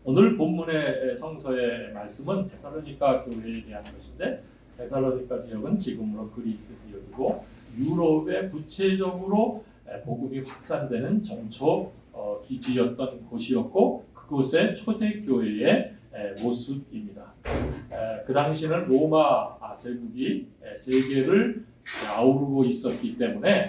오늘 본문의 성서의 말씀은 데살로니가 교회에 대한 것인데 데살로니가 지역은 지금으로 그리스 지역이고 유럽에 구체적으로 복음이 확산되는 정초 기지였던 곳이었고 그곳의 초대교회의 모습입니다. 그 당시는 로마 제국이 세계를 아우르고 있었기 때문에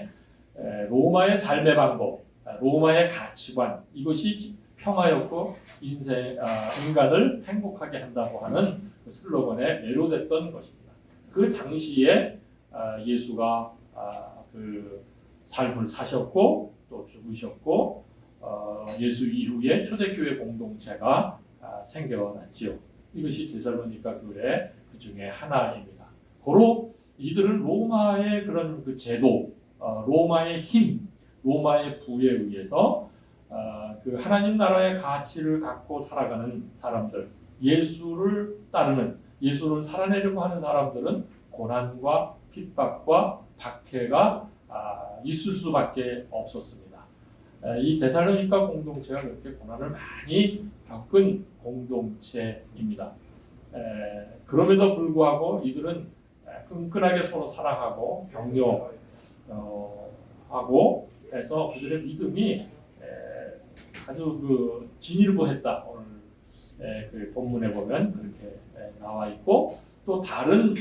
로마의 삶의 방법, 로마의 가치관 이것이 평화였고 인간을 행복하게 한다고 하는 그 슬로건에 매료됐던 것입니다. 그 당시에 예수가 그 삶을 사셨고 또 죽으셨고 예수 이후에 초대교회 공동체가 생겨났지요. 이것이 데살로니가 교회 그 중에 하나입니다. 고로 이들은 로마의 그런 그 제도, 로마의 힘, 로마의 부에 의해서 그 하나님 나라의 가치를 갖고 살아가는 사람들, 예수를 따르는, 예수를 살아내려고 하는 사람들은 고난과 핍박과 박해가 있을 수밖에 없었습니다. 이 데살로니가 공동체가 그렇게 고난을 많이 겪은 공동체입니다. 그럼에도 불구하고 이들은 끈끈하게 서로 사랑하고 격려하고 해서 그들의 믿음이 아주 그 진일보했다. 오늘 그 본문에 보면 그렇게 나와 있고 또 다른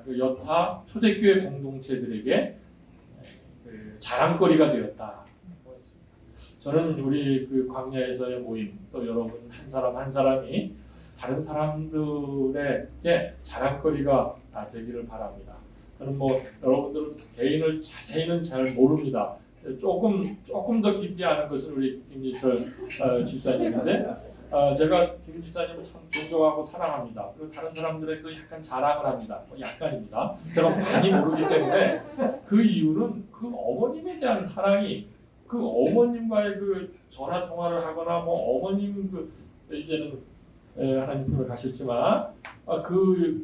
그 여타 초대교회 공동체들에게 그 자랑거리가 되었다. 저는 우리 그 광야에서의 모임 또 여러분 한 사람 한 사람이 다른 사람들에게 자랑거리가 되기를 바랍니다. 저는 뭐 여러분들은 개인을 자세히는 잘 모릅니다. 조금 더 깊이 아는 것은 우리 김지철 집사님인데 제가 김 집사님을 참 존경하고 사랑합니다. 그리고 다른 사람들에게도 약간 자랑을 합니다. 약간입니다. 제가 많이 모르기 때문에 그 이유는 그 어머님에 대한 사랑이 그 어머님과의 그 전화 통화를 하거나 뭐 어머님 그 이제는 하나님께로 가셨지만 그걸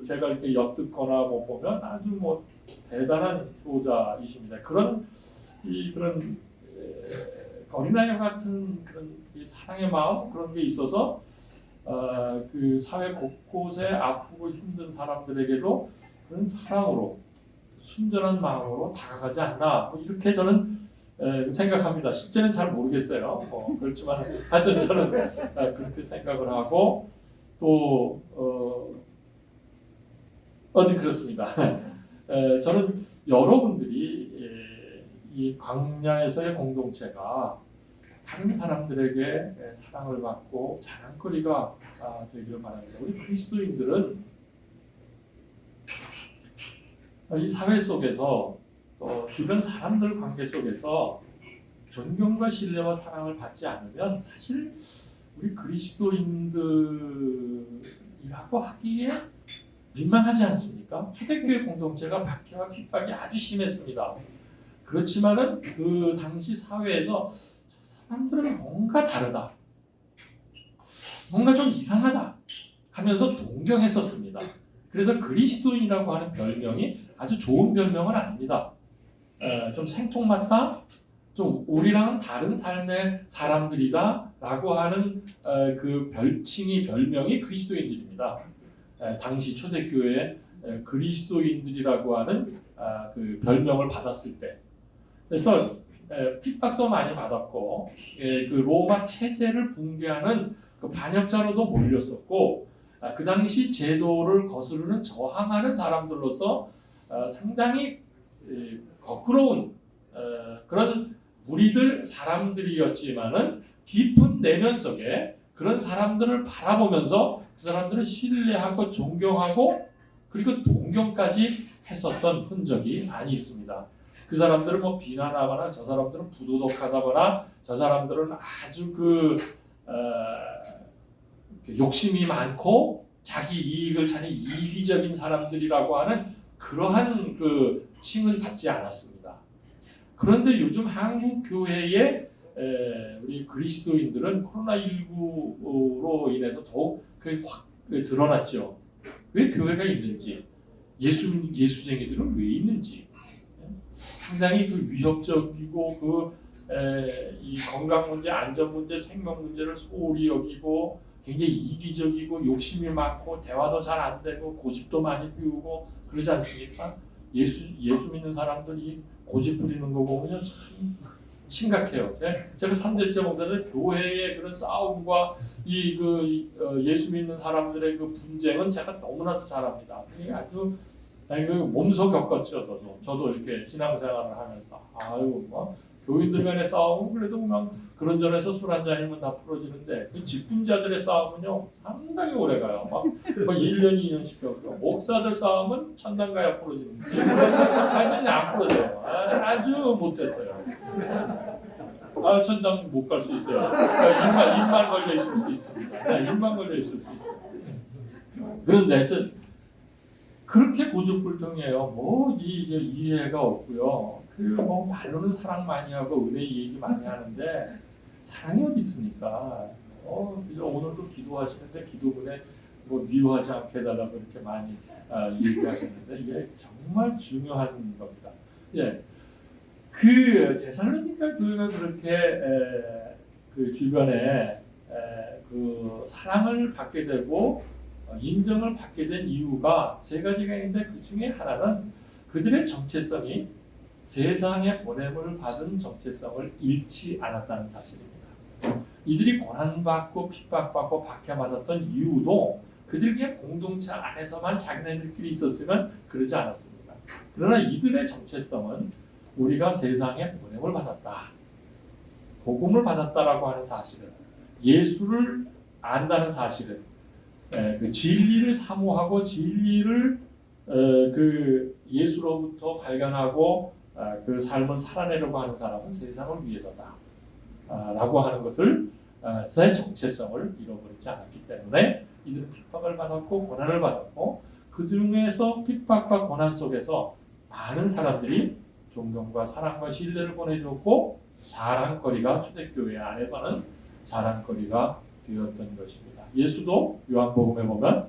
제가 이렇게 엿듣거나 뭐 보면 아주 뭐 대단한 효자이십니다. 그런 어린아이 같은 그런 이 사랑의 마음 그런 게 있어서 그 사회 곳곳에 아프고 힘든 사람들에게도 그런 사랑으로 순전한 마음으로 다가가지 않나 뭐 이렇게 저는 생각합니다. 실제는 잘 모르겠어요. 그렇지만 하여튼 저는 그렇게 생각을 하고 또 어디 그렇습니다. 저는 여러분들이 이 광야에서의 공동체가 다른 사람들에게 사랑을 받고 자랑거리가 되기를 바랍니다. 우리 그리스도인들은 이 사회 속에서 또 주변 사람들 관계 속에서 존경과 신뢰와 사랑을 받지 않으면 사실 우리 그리스도인들이라고 하기에 민망하지 않습니까? 초대교회 공동체가 박해와 핍박이 아주 심했습니다. 그렇지만은 그 당시 사회에서 저 사람들은 뭔가 다르다, 뭔가 좀 이상하다 하면서 동경했었습니다. 그래서 그리스도인이라고 하는 별명이 아주 좋은 별명은 아닙니다. 좀 생통맞다, 좀 우리랑은 다른 삶의 사람들이다라고 하는 그 별명이 그리스도인들입니다. 당시 초대교회 그리스도인들이라고 하는 그 별명을 받았을 때, 그래서 핍박도 많이 받았고 그 로마 체제를 붕괴하는 그 반역자로도 몰렸었고 그 당시 제도를 거스르는 저항하는 사람들로서 상당히 거꾸로운 그런 무리들 사람들이었지만은 깊은 내면 속에 그런 사람들을 바라보면서 그 사람들을 신뢰하고 존경하고 그리고 동경까지 했었던 흔적이 많이 있습니다. 그 사람들을 뭐 비난하거나 저 사람들은 부도덕하다거나 저 사람들은 아주 욕심이 많고 자기 이익을 찾는 이기적인 사람들이라고 하는 그러한 그 칭은 받지 않았습니다. 그런데 요즘 한국 교회의 우리 그리스도인들은 코로나19로 인해서 더욱 확 드러났죠. 왜 교회가 있는지, 예수쟁이들은 왜 있는지, 상당히 그 위협적이고 이 건강 문제, 안전 문제, 생명 문제를 소홀히 여기고 굉장히 이기적이고 욕심이 많고 대화도 잘 안 되고 고집도 많이 피우고 그러지 않습니까? 예수 믿는 사람들이 고집 부리는 거 보면 참 심각해요. 제가 3대째 목사들 교회의 그런 싸움과 예수 믿는 사람들의 그 분쟁은 제가 너무나도 잘합니다. 아주 그 몸소 겪었죠. 저도 이렇게 신앙생활을 하면서 뭐 교인들 간의 싸움은 그래도 그냥 그런저런해서 술 한 잔이면 다 풀어지는데 그 직분자들의 싸움은요 상당히 오래가요. 막 1년 2년씩 겪고 목사들 싸움은 천당 가야 풀어지는데 완전히 안 풀어져요. 아주 못했어요. 천당 못 갈 수 있어요. 입만 걸려 있을 수 있습니다. 입만 걸려 있을 수 있어요. 그런데 하여튼 그렇게 고집불통이에요. 이해가 없고요. 뭐 말로는 사랑 많이 하고 은혜 얘기 많이 하는데 사랑이 어디 있습니까? 오늘도 기도하시는데 기도문에 미워하지 않게 해달라고 이렇게 많이 얘기하셨는데 이게 정말 중요한 겁니다. 예, 그 데살로니가 교회가 그렇게 그 주변에 그 사랑을 받게 되고 인정을 받게 된 이유가 세 가지가 있는데 그 중에 하나는 그들의 정체성이 세상에 보냄을 받은 정체성을 잃지 않았다는 사실입니다. 이들이 고난받고 핍박받고 박해받았던 이유도 그들이 그냥 공동체 안에서만 자기네들끼리 있었으면 그러지 않았습니다. 그러나 이들의 정체성은 우리가 세상에 보냄을 받았다, 복음을 받았다라고 하는 사실을, 예수를 안다는 사실을, 그 진리를 사모하고 진리를 그 예수로부터 발견하고 그 삶을 살아내려고 하는 사람은 세상을 위해서다 라고 하는 것을 새 정체성을 잃어버리지 않았기 때문에 이들은 핍박을 받았고 고난을 받았고 그 중에서 핍박과 고난 속에서 많은 사람들이 존경과 사랑과 신뢰를 보내줬고 자랑거리가 초대교회 안에서는 자랑거리가 되었던 것입니다. 예수도 요한복음에 보면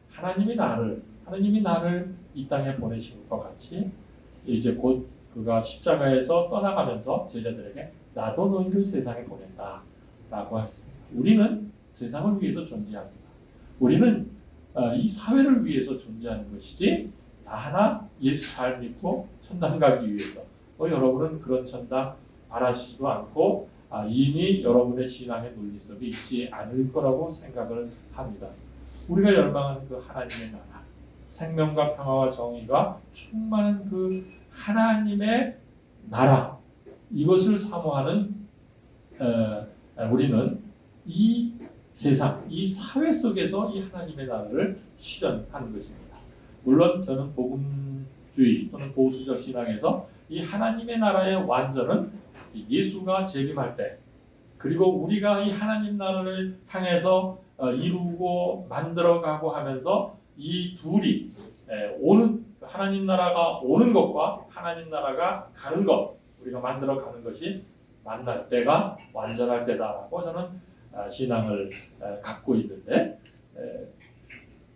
하나님이 나를 이 땅에 보내신 것과 같이 이제 곧 그가 십자가에서 떠나가면서 제자들에게 나도 너희를 세상에 보낸다 라고 했습니다. 우리는 세상을 위해서 존재합니다. 우리는 이 사회를 위해서 존재하는 것이지 나 하나 예수 잘 믿고 천당 가기 위해서 여러분은 그런 천당 바라시지도 않고 이미 여러분의 신앙의 논리 속에 있지 않을 거라고 생각을 합니다. 우리가 열망하는 그 하나님의 나라, 생명과 평화와 정의가 충만한 그 하나님의 나라, 이것을 사모하는 우리는 이 세상, 이 사회 속에서 이 하나님의 나라를 실현하는 것입니다. 물론 저는 복음주의 또는 보수적 신앙에서 이 하나님의 나라의 완전은 예수가 재림할 때, 그리고 우리가 이 하나님 나라를 향해서 이루고 만들어가고 하면서 이 둘이 오는 하나님 나라가 오는 것과 하나님 나라가 가는 것, 우리가 만들어가는 것이 만날 때가 완전할 때다라고 저는 신앙을 갖고 있는데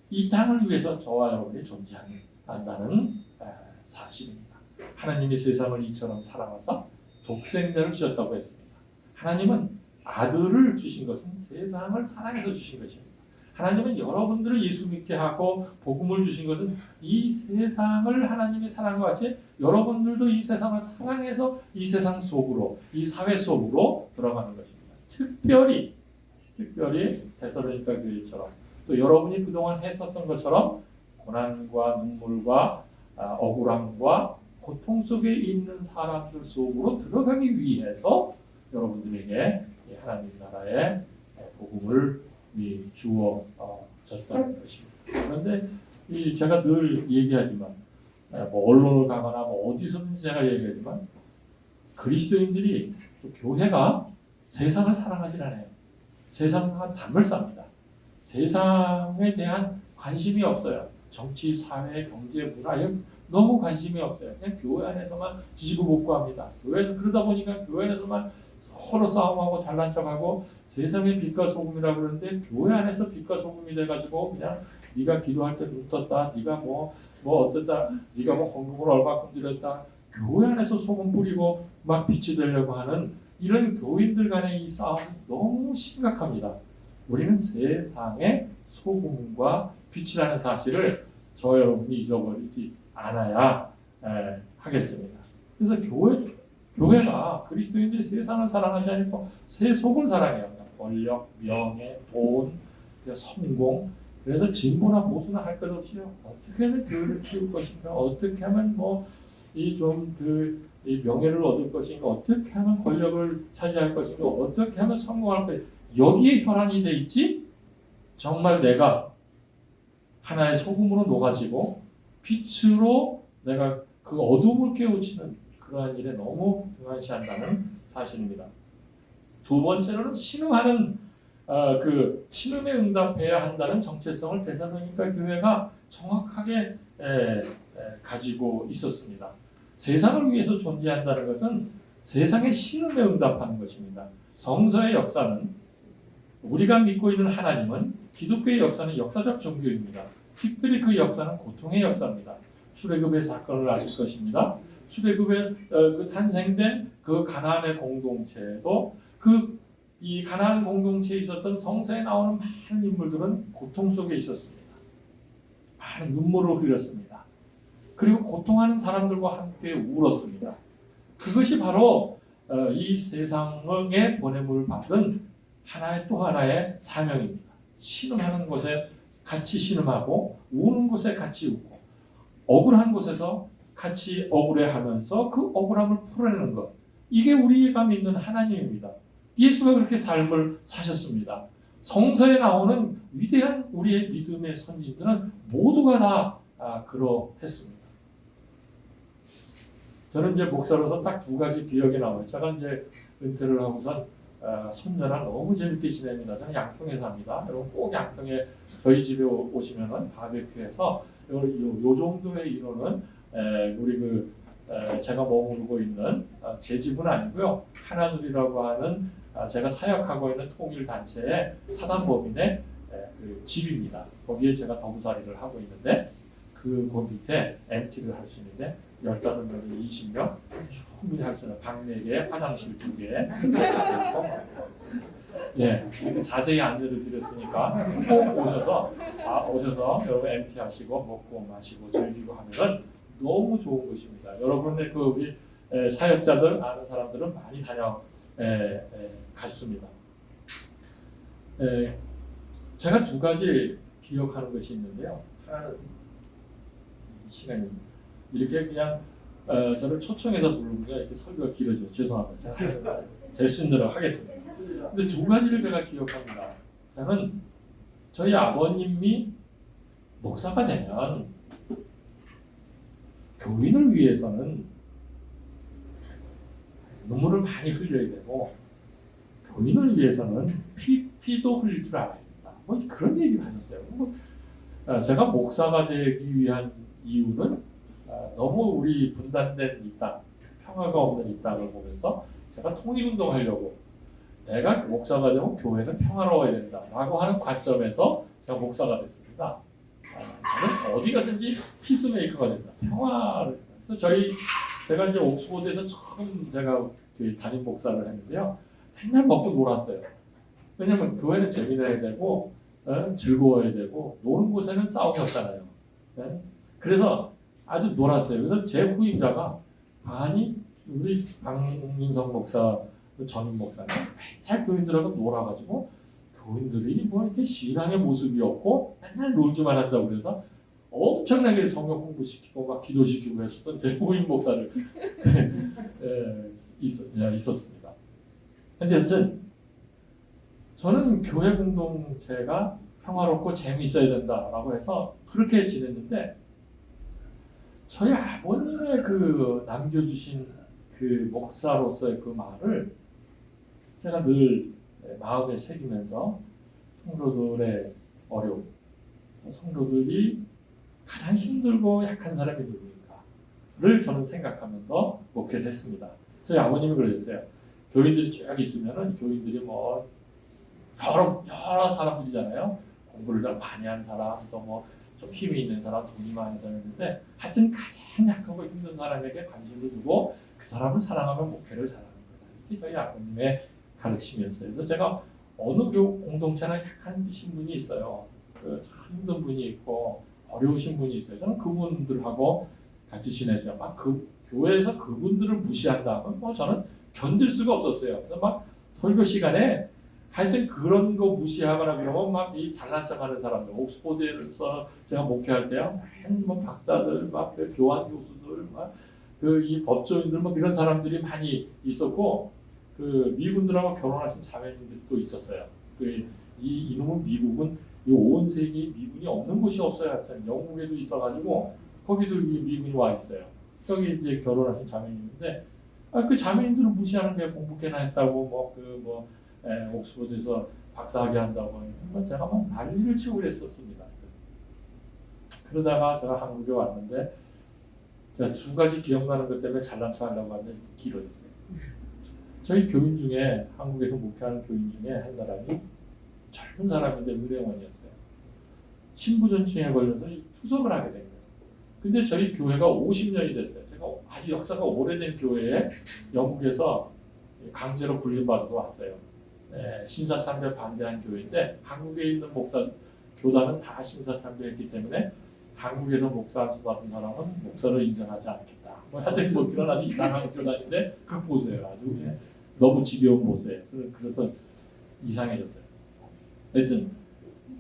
이 땅을 위해서 저와 여러분이 존재한다는 사실입니다. 하나님이 세상을 이처럼 사랑하사 독생자를 주셨다고 했습니다. 하나님은 아들을 주신 것은 세상을 사랑해서 주신 것입니다. 하나님은 여러분들을 예수 믿게 하고 복음을 주신 것은 이 세상을 하나님이 사랑한 것 같이 여러분들도 이 세상을 사랑해서 이 세상 속으로, 이 사회 속으로 들어가는 것입니다. 특별히 데살로니가 교회처럼 또 여러분이 그동안 했었던 것처럼 고난과 눈물과 억울함과 고통 속에 있는 사람들 속으로 들어가기 위해서 여러분들에게 하나님 나라의 복음을 주어졌다는 것입니다. 그런데 제가 늘 얘기하지만 뭐 언론을 가거나 뭐 어디서든지 제가 얘기하지만 그리스도인들이 또 교회가 세상을 사랑하지 않아요. 세상과 담을 쌉니다. 세상에 대한 관심이 없어요. 정치, 사회, 경제, 문화에 너무 관심이 없어요. 그냥 교회 안에서만 지지고 볶고합니다. 교회에서 그러다 보니까 교회 안에서만 서로 싸움하고 잘난 척하고 세상의 빛과 소금이라고 그러는데 교회 안에서 빛과 소금이 돼가지고 그냥 네가 기도할 때 눈 떴다, 네가 뭐 어떻다, 네가 뭐 헌금을 얼마큼 드렸다, 교회 안에서 소금 뿌리고 막 빛이 되려고 하는 이런 교인들 간의 이 싸움이 너무 심각합니다. 우리는 세상의 소금과 빛이라는 사실을 저 여러분이 잊어버리지 않아야 하겠습니다. 그래서 교회가 그리스도인들이 세상을 사랑하지 않고 세속을 사랑해요. 권력, 명예, 돈, 성공. 그래서 진보나 보수나 할 것 없이요. 어떻게 하면 교회를 키울 것인가? 어떻게 하면 이 명예를 얻을 것인가? 어떻게 하면 권력을 차지할 것인가? 어떻게 하면 성공할 것인가? 여기에 혈안이 돼 있지? 정말 내가 하나의 소금으로 녹아지고 빛으로 내가 그 어둠을 깨우치는 그러한 일에 너무 등한시한다는 사실입니다. 두 번째로는 신음하는 그 신음에 응답해야 한다는 정체성을 데살로니가 교회가 정확하게 가지고 있었습니다. 세상을 위해서 존재한다는 것은 세상의 신음에 응답하는 것입니다. 성서의 역사는 우리가 믿고 있는 하나님은 기독교의 역사는 역사적 종교입니다. 특별히 그 역사는 고통의 역사입니다. 출애굽의 사건을 아실 것입니다. 출애굽에 그 탄생된 그 가나안의 공동체도 이 가나안 공동체에 있었던 성서에 나오는 많은 인물들은 고통 속에 있었습니다. 많은 눈물을 흘렸습니다. 그리고 고통하는 사람들과 함께 울었습니다. 그것이 바로 이 세상에 보냄을 받은 또 하나의 사명입니다. 신음하는 곳에 같이 신음하고 우는 곳에 같이 웃고 억울한 곳에서 같이 억울해하면서 그 억울함을 풀어내는 것. 이게 우리가 믿는 하나님입니다. 예수가 그렇게 삶을 사셨습니다. 성서에 나오는 위대한 우리의 믿음의 선진들은 모두가 다 그러했습니다. 저는 이제 목사로서 딱 두 가지 기억이 나와요. 제가 이제 은퇴를 하고선 손녀랑 너무 재밌게 지냅니다. 저는 양평에 삽니다. 여러분 꼭 양평에 저희 집에 오시면은 바베큐에서 요 정도의 인원은 우리 제가 머무르고 있는 제 집은 아니고요. 하나둘이라고 하는 제가 사역하고 있는 통일단체의 사단법인의 그 집입니다. 거기에 제가 더부살이를 하고 있는데 그 밑에 MT를 할 수 있는데 15명에 20명 충분히 할 수 있는 방 4개, 화장실 2개 예, 자세히 안내를 드렸으니까 꼭 오셔서 여러분 MT 하시고 먹고 마시고 즐기고 하면은 너무 좋은 것입니다. 여러분의 그 우리 사역자들 아는 사람들은 많이 갔습니다. 제가 두 가지 기억하는 것이 있는데요. 하나는 시간이 이렇게 그냥 저를 초청해서 부르면 이렇게 설교가 길어져요. 죄송합니다. 제가 될 수 있는 대로 하겠습니다. 근데 두 가지를 제가 기억합니다. 저는 저희 아버님이 목사가 되면 교인을 위해서는 눈물을 많이 흘려야 되고 교인을 위해서는 피도 흘릴 줄 알아야 된다. 뭐 그런 얘기를 하셨어요. 제가 목사가 되기 위한 이유는 너무 우리 분단된 이 땅, 평화가 없는 이 땅을 보면서 제가 통일운동하려고 내가 목사가 되면 교회는 평화로워야 된다라고 하는 관점에서 제가 목사가 됐습니다. 저는 어디 가든지 피스메이커가 된다. 평화를. 그래서 제가 이제 옥스포드에서 처음 제가 담임 목사를 했는데요. 맨날 먹고 놀았어요. 왜냐하면 교회는 재미나야 되고 즐거워야 되고 노는 곳에는 싸움이 없잖아요. 네? 그래서 아주 놀았어요. 그래서 제 후임자가 우리 강민성 목사 전임 목사는 맨날 교인들하고 놀아가지고 교인들이 뭐 이렇게 신앙의 모습이 없고 맨날 놀기만 한다고 그래서 엄청나게 성경 공부시키고 막 기도시키고 했었던 제 후임 목사를 있었습니다. 근데 여튼 저는 교회 공동체가 평화롭고 재미있어야 된다라고 해서 그렇게 지냈는데 저희 아버님의 그 남겨주신 그 목사로서의 그 말을 제가 늘 마음에 새기면서 성도들의 어려움, 성도들이 가장 힘들고 약한 사람이 누구인가를 저는 생각하면서 목회를 했습니다. 저희 아버님이 그러셨어요. 교인들이 쭉 있으면은 교인들이 뭐 여러 사람들이잖아요. 공부를 좀 많이 한 사람, 또 뭐 좀 힘이 있는 사람, 돈이 많은 사람인데 하여튼 가장 약하고 힘든 사람에게 관심을 두고 그 사람을 사랑하면 목회를 잘하는 거다. 특히 저희 아버님의 가르침이었어요. 그래서 제가 어느 교육 공동체나 약한 신분이 있어요. 참 힘든 분이 있고 어려우신 분이 있어요. 저는 그분들하고 같이 지냈어요. 막 그 교회에서 그분들을 무시한다. 뭐 저는 견딜 수가 없었어요. 그래서 막 설교 시간에 하여튼 그런 거 무시하거나 그러면 막 이 잘난 척하는 사람들, 옥스퍼드에서 제가 목회할 때요, 뭐 박사들, 막그 교환 교수들, 막 그 이 법조인들, 뭐 이런 사람들이 많이 있었고, 그 미군들하고 결혼하신 자매님들도 있었어요. 그 이 이놈은 미국은 이 온 세계 미군이 없는 곳이 없어요. 하여튼 영국에도 있어가지고 거기도 이 미군이 와 있어요. 여기 이제 결혼하신 자매님인데, 그 자매님들은 무시하는 게 공부 꽤나 했다고 옥스퍼드에서 박사학위 한다고 제가 막 난리를 치고 그랬었습니다. 그러다가 제가 한국에 왔는데 제가 두 가지 기억나는 것 때문에 잘난 척하려고 하는데 길어졌어요. 저희 교인 중에 한국에서 목회하는 교인 중에 한 사람이 젊은 사람인데 의뢰원이었어요. 신부전증에 걸려서 투석을 하게 된 거예요. 근데 저희 교회가 50년이 됐어요. 제가 아주 역사가 오래된 교회에 영국에서 강제로 불림받아서 왔어요. 신사참배 반대한 교회인데 한국에 있는 목사 교단은 다 신사참배했기 때문에 한국에서 목사 안수 받은 사람은 목사로 인정하지 않겠다. 뭐 하여튼 뭐 그런 아주 이상한 교단인데 갖고 오세요. 아주 너무 지겨운 모세예요. 그래서 이상해졌어요. 하여튼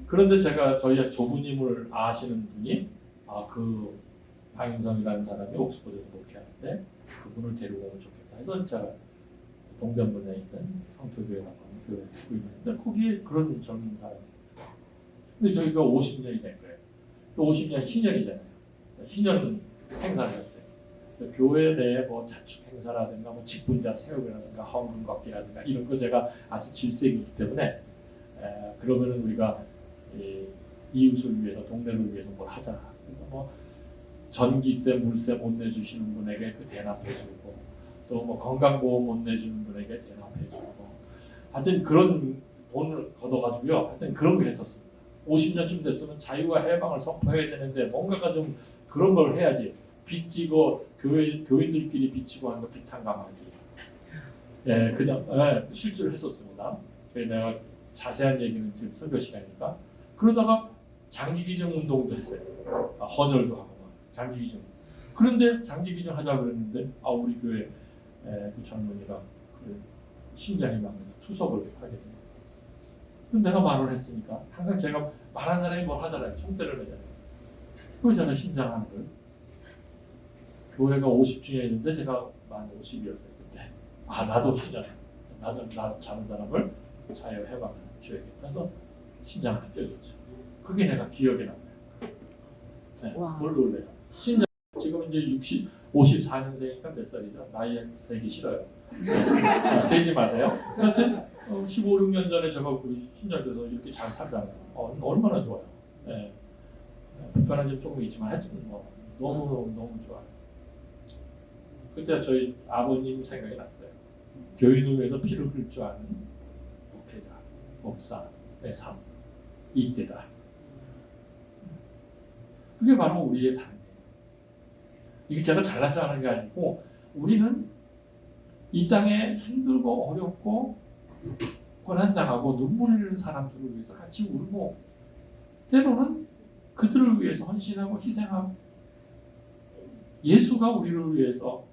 그런데 제가 저희 조부님을 아시는 분이 그 방인성이라는 사람이 옥스퍼드에서 목회하는데 그분을 데리고 오면 좋겠다 해서 제가 동대문에 있는 성토교회라고 하는 교회에 있는데 거기에 그런 젊은 사람이 있었어요. 근데 저희가 50년이 된 거예요. 50년 신년이잖아요. 신년 행사를 했어요. 교회 내에 뭐 자축 행사라든가 뭐 직분자 세우기라든가 헌금 걷기라든가 이런 거 제가 아주 질색이기 때문에 그러면은 우리가 이웃을 위해서 동네를 위해서 뭘 하자. 그러니까 뭐 전기세, 물세 못 내주시는 분에게 그 대납해주고 또 뭐 건강보험 못 내주는 분에게 대납해주고 하여튼 그런 돈을 걷어가지고요. 하여튼 그런 거 했었습니다. 50년쯤 됐으면 자유와 해방을 선포해야 되는데 뭔가가 좀 그런 걸 해야지. 빚지고 교인들끼리 빚지고 하는 거 비탄감하기. 그냥 실제로 했었습니다. 그래서 내가 자세한 얘기는 지금 설교 시간이니까. 그러다가 장기기증 운동도 했어요. 헌혈도 하고 장기기증. 그런데 장기기증 하자 그랬는데 우리 교회 그 젊은이가 그 심장이 막혀서 투석을 하게 됩니다. 그럼 내가 말을 했으니까 항상 제가 말한 사람이 뭘 하잖아요. 총대를 내잖아요. 그래서 제가 신장하는 걸 교회가 50주년인데 제가 만 50이었어요 그때. 나도 신장. 나도 작은 사람을 자유 해방을 줘야겠다. 그래서 신장을 떼어줬죠. 그게 내가 기억에 남아요. 뭘 놀래요. 신장 지금 이제 54년생이니까 몇 살이죠? 나이 세기 싫어요. 세지 마세요. 하여튼 15, 16년 전에 제가 그 신장돼서 이렇게 잘 살잖아요. 얼마나 좋아요. 불편한 점 조금 있지만 하여튼 뭐 너무 좋아요. 그때 저희 아버님 생각이 났어요. 교인을 위해서 피를 흘릴 줄 아는 목회자, 목사의 삶, 이때다. 그게 바로 우리의 삶이에요. 이게 제가 잘나지 않은 게 아니고 우리는 이 땅에 힘들고 어렵고 고난당하고 눈물 흘리는 사람들을 위해서 같이 울고 때로는 그들을 위해서 헌신하고 희생하고 예수가 우리를 위해서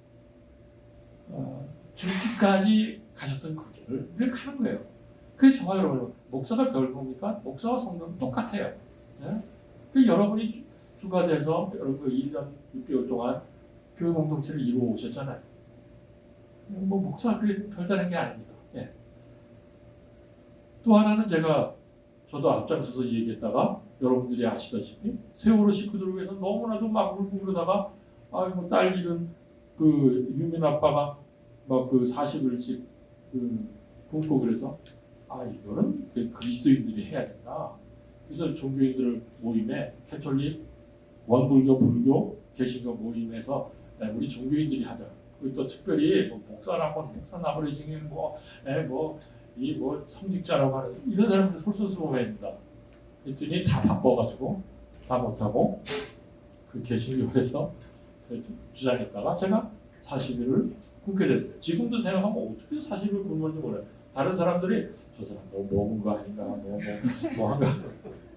죽기까지 가셨던 그 길을 우리가 가는 거예요. 그게 저와 여러분 목사가 별겁니까? 목사와 성도는 똑같아요. 그 여러분이 주가 돼서 여러분 1년 6개월 동안 교회 공동체를 이루어 오셨잖아요. 뭐 목사가 그게 별다른 게 아닙니다. 또 하나는 저도 앞장서서 얘기했다가 여러분들이 아시다시피 세월호 식구들을 위해서 너무나도 막 울고 그러다가 딸 잃은 그 유민 아빠가 막 그 40일씩 굶고 그래서 이거는 그리스도인들이 해야 된다. 그래서 종교인들 모임에 캐톨릭, 원불교, 불교, 개신교 모임에서 우리 종교인들이 하자. 그리고 또 특별히 목사라고 목사 나버리징이 성직자라고 하는 이런 사람들 솔선수범해야 그랬더니 다 바빠가지고 다 못하고 그 개신교에서 주장했다가 제가 40일을 그렇게 됐어요. 지금도 생각하면 어떻게 40일 굶었는지 몰라요. 다른 사람들이 저 사람 뭐 먹은 거 아닌가, 뭐 한가,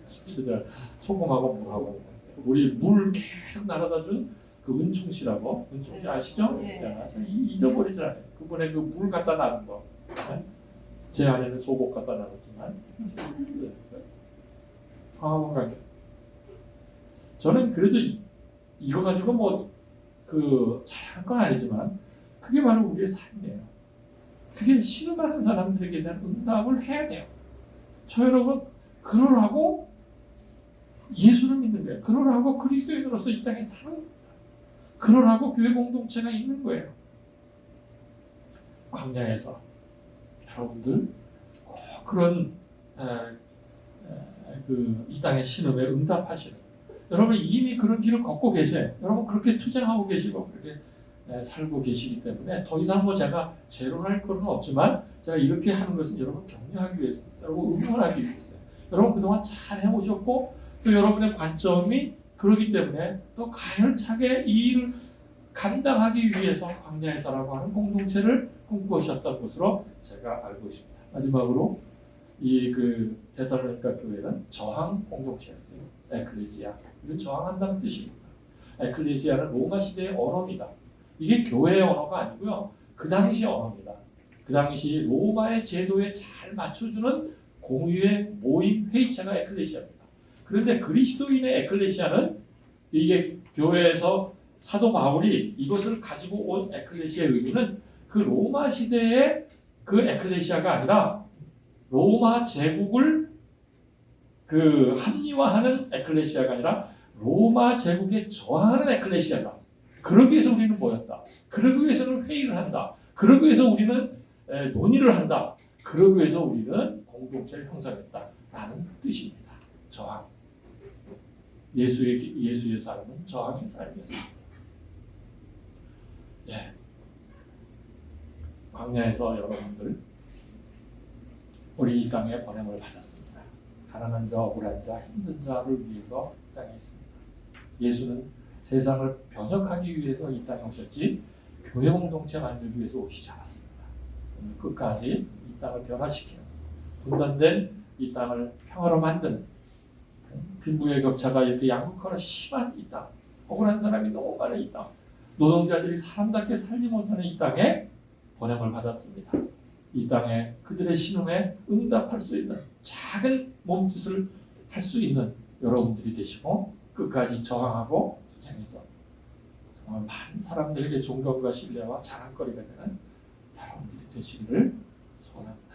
진짜 소금하고 물하고. 우리 물 계속 날아다 준 그 은총 씨라고, 은총 씨 아시죠? 네. 잊어버리잖아요. 그분의 그 물 갖다 놔는 거. 제 안에는 소복 갖다 놔뒀지만 황하고 관계. 저는 그래도 이거 가지고 뭐 그 잘할 건 아니지만 그게 바로 우리의 삶이에요. 그게 신음하는 사람들에게 대한 응답을 해야 돼요. 저 여러분 그러라고 예수를 믿는 거예요. 그러라고 그리스도인으로서 이 땅에 사는 거예요. 그러라고 교회 공동체가 있는 거예요. 광야에서 여러분들 꼭 그런 이 땅의 신음에 응답하시는 여러분 이미 그런 길을 걷고 계세요. 여러분 그렇게 투쟁하고 계시고 그렇게 살고 계시기 때문에 더 이상 뭐 제가 제로할 건 없지만 제가 이렇게 하는 것은 여러분 격려하기 위해서, 여러분 응원하기 위해서요. 여러분 그동안 잘 해오셨고 또 여러분의 관점이 그러기 때문에 또 가열차게 이 일을 감당하기 위해서 광야에서라고 하는 공동체를 꿈꾸셨던 것으로 제가 알고 있습니다. 마지막으로 이 그 데살로니가 교회는 저항 공동체였어요. 에클레시아. 이건 저항한다는 뜻입니다. 에클레시아는 로마 시대의 언어입니다. 이게 교회의 언어가 아니고요. 그 당시 언어입니다. 그 당시 로마의 제도에 잘 맞춰주는 공유의 모임 회의체가 에클레시아입니다. 그런데 그리스도인의 에클레시아는 이게 교회에서 사도 바울이 이것을 가지고 온 에클레시아의 의미는 그 로마 시대의 그 에클레시아가 아니라 로마 제국을 그 합리화하는 에클레시아가 아니라 로마 제국에 저항하는 에클레시아다. 그러기 위해서 우리는 모였다. 그러기 위해서는 회의를 한다. 그러기 위해서 우리는 논의를 한다. 그러기 위해서 우리는 공동체를 형성했다라는 뜻입니다. 저항. 예수의 삶은 저항의 삶이었습니다. 예. 광야에서 여러분들 우리 이 땅에 보냄을 받았습니다. 가난한 자, 억울한 자, 힘든 자를 위해서 이 땅에 있습니다. 예수는 세상을 변혁하기 위해서 이 땅에 오셨지 교회 공동체 만들기 위해서 오시지 않았습니다. 끝까지 이 땅을 변화시키는 분단된 이 땅을 평화로 만드는 빈부의 격차가 이렇게 양극화가 심한 이 땅, 억울한 사람이 너무 많은 이 땅, 노동자들이 사람답게 살지 못하는 이 땅에 보냄을 받았습니다. 이 땅에 그들의 신음에 응답할 수 있는 작은 몸짓을 할 수 있는 여러분들이 되시고 끝까지 저항하고 투쟁해서 정말 많은 사람들에게 존경과 신뢰와 자랑거리가 되는 여러분들이 되시기를 소원합니다.